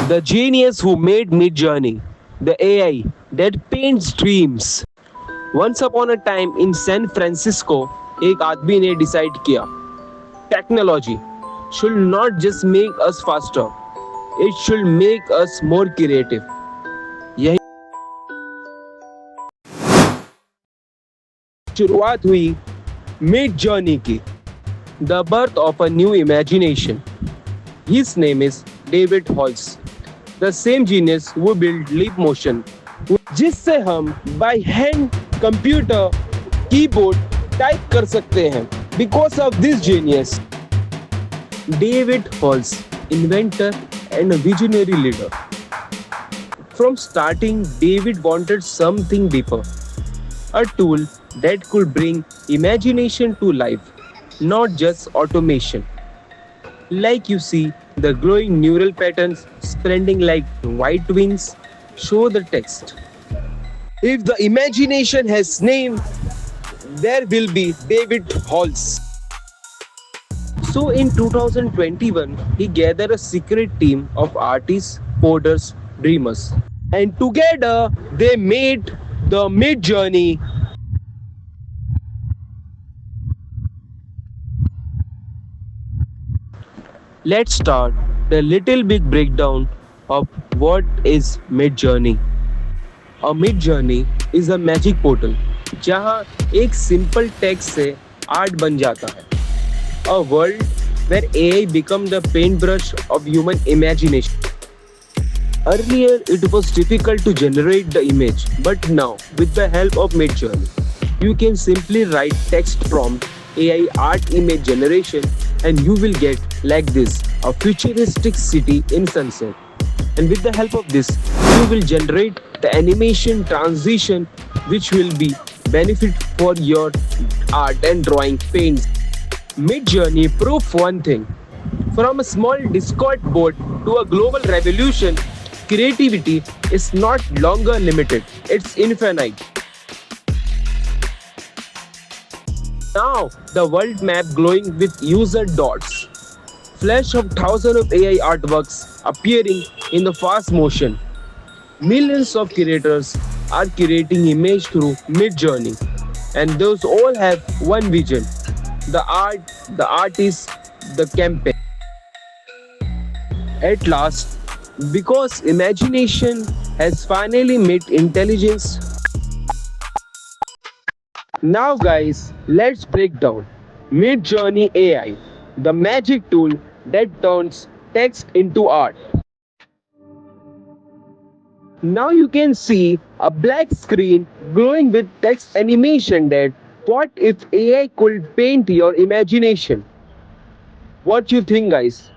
The genius who made Midjourney, the AI that paints dreams. Once upon a time in San Francisco, एक आदमी ने decide किया, technology should not just make us faster, it should make us more creative. यही शुरुआत हुई mid journey की, the birth of a new imagination. His name is David Holtz, the same genius who built Leap Motion, जिससे हम by hand computer keyboard type कर सकते हैं. Because of this genius, David Holtz, inventor and a visionary leader. From starting, David wanted something deeper, a tool that could bring imagination to life, not just automation. Like you see, the glowing neural patterns spreading like white wings show the text. If the imagination has name, there will be David Holtz. So in 2021, he gathered a secret team of artists, coders, dreamers. And together they made the Midjourney. Let's start the little big breakdown of what is Midjourney. A Midjourney is a magic portal जहाँ एक simple text से art बन जाता है. A world where AI becomes the paintbrush of human imagination. Earlier, it was difficult to generate the image, but now, with the help of Midjourney, you can simply write text prompt, AI art image generation, and you will get like this, a futuristic city in sunset. And with the help of this, you will generate the animation transition, which will be benefit for your art and drawing paints. Midjourney proved one thing. From a small Discord board to a global revolution, creativity is not longer limited, it's infinite. Now, the world map glowing with user dots. Flash of thousands of AI artworks appearing in the fast motion. Millions of creators are creating image through Midjourney, and those all have one vision: the art, the artist, the campaign. At last, because imagination has finally met intelligence. Now, guys, let's break down Midjourney AI, the magic tool that turns text into art. Now you can see a black screen glowing with text animation that what if AI could paint your imagination? What you think, guys?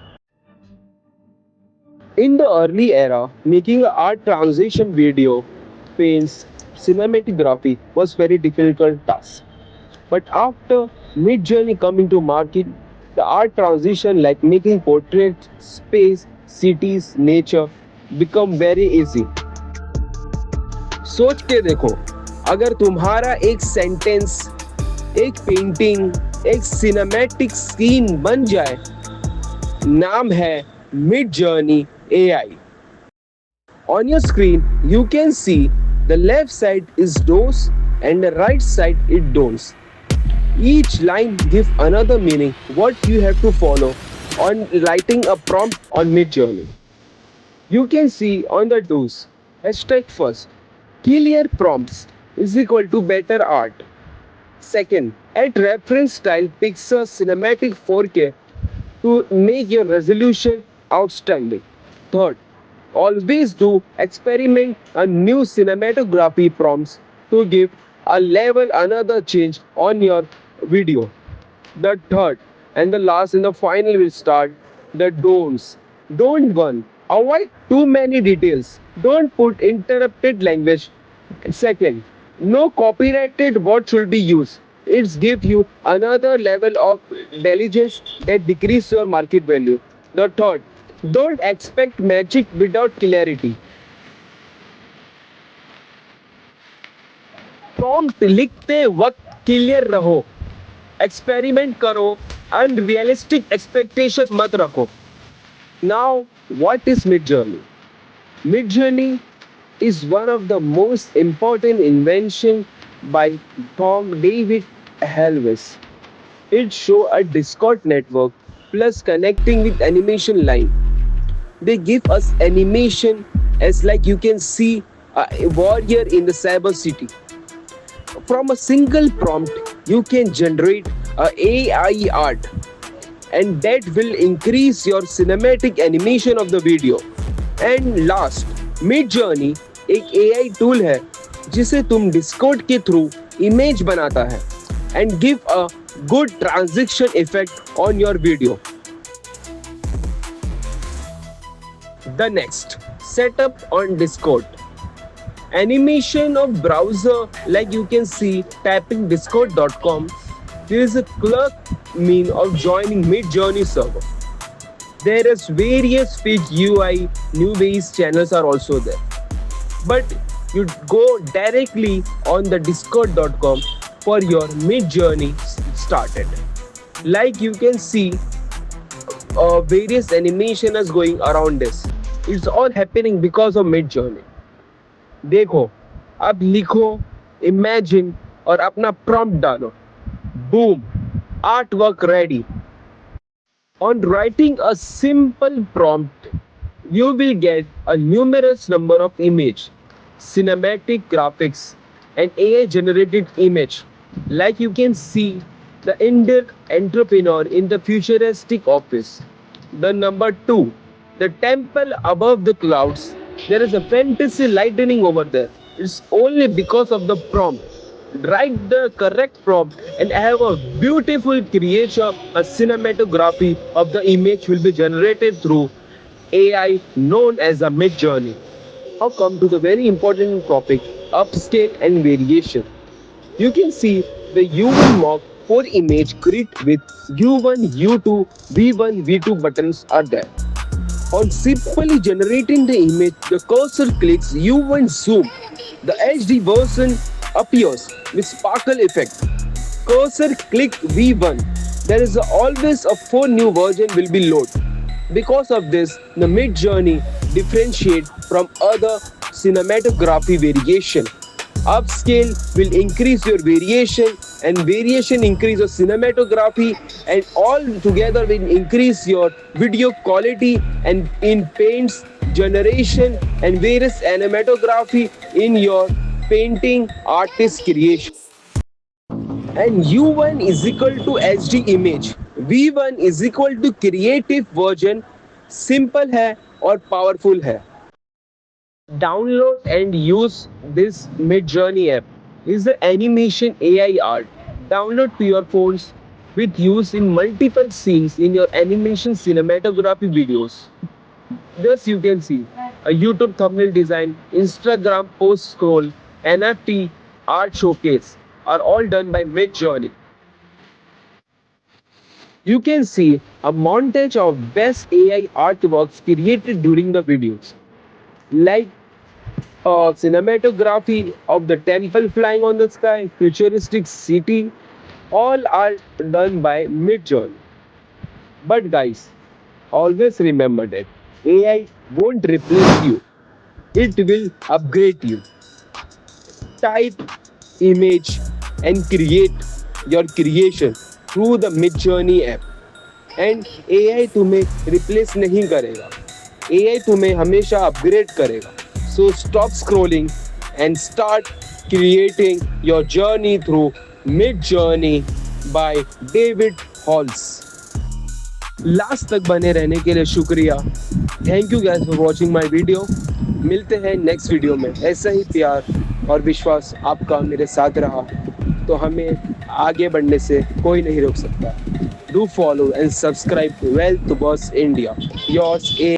In the early era, making an art transition video, paints, cinematography was very difficult task. But after Midjourney coming to market, the art transition like making portraits, space, cities, nature become very easy. सोच के देखो, अगर तुम्हारा एक sentence, एक painting, एक cinematic scene बन जाए, नाम है Midjourney AI. On your screen, you can see the left side is does and the right side is don'ts. Each line gives another meaning what you have to follow on writing a prompt on Midjourney. You can see on the do's, hashtag first, clear prompts is equal to better art. Second, add reference style picture cinematic 4K to make your resolution outstanding. Third, always do experiment on new cinematography prompts to give a level another change on your video. The third and the last and the final will start the don'ts. Don't one. Avoid too many details. Don't put interrupted language. Second, no copyrighted word should be used. It's give you another level of diligence that decrease your market value. The third, don't expect magic without clarity. Prompt लिखते वक्त clear रहो, experiment करो, unrealistic expectation मत रखो. Now what is mid journey? Midjourney is one of the most important invention by Tom David Helves. It show a Discord network plus connecting with animation line. They give us animation as like you can see a warrior in the cyber city. From a single prompt, you can generate a AI art and that will increase your cinematic animation of the video. And last mid journey एक AI tool है जिसे तुम Discord के through image बनाता है and give a good transition effect on your video. The next setup on Discord. Animation of browser like you can see tapping discord.com. There is a clerk mean of joining Midjourney server. There is various Fig UI new ways channels are also there. But you go directly on the discord.com for your Midjourney started. Like you can see various animation is going around this. It's all happening because of Midjourney. देखो अब लिखो imagine और अपना prompt डालो boom art work ready. On writing a simple prompt, you will get a numerous number of image, cinematic graphics, and AI generated image. Like you can see the Indian entrepreneur in the futuristic office. The number two, the temple above the clouds. There is a fantasy lightning over there. It's only because of the prompt. Write the correct prompt and have a beautiful creation, a cinematography of the image will be generated through AI known as a Midjourney. Now come to the very important topic, upscale and variation. You can see the U1 mock for image grid with U1, U2, V1, V2 buttons are there. On simply generating the image, the cursor clicks U1 zoom. The HD version appears with sparkle effect. Cursor click V1. There is always a 4 new version will be loaded. Because of this, the Midjourney differentiate from other cinematography variation. Upscale will increase your variation and variation increase your cinematography and all together will increase your video quality and in paints generation and various cinematography in your painting artist creation. And U1 is equal to HD image. V1 is equal to creative version. Simple है और powerful है. Download and use this Midjourney app. Is the animation AI art. Download to your phones with use in multiple scenes in your animation cinematography videos. Thus you can see a YouTube thumbnail design, Instagram post scroll, NFT, art showcase are all done by Midjourney. You can see a montage of best AI artworks created during the videos. Like cinematography of the temple flying on the sky, futuristic city, all are done by Midjourney. But guys, always remember that AI won't replace you, it will upgrade you. Type, image, and create your creation through the Midjourney app. And AI तुम्हें replace नहीं करेगा, AI तुम्हें हमेशा upgrade करेगा. So stop scrolling and start creating your journey through Midjourney by David Halls. Last तक बने रहने के लिए शुक्रिया. Thank you guys for watching my video. मिलते हैं नेक्स्ट वीडियो में. ऐसा ही प्यार और विश्वास आपका मेरे साथ रहा तो हमें आगे बढ़ने से कोई नहीं रोक सकता. Do follow and subscribe to Wealth Boss India. Yours A.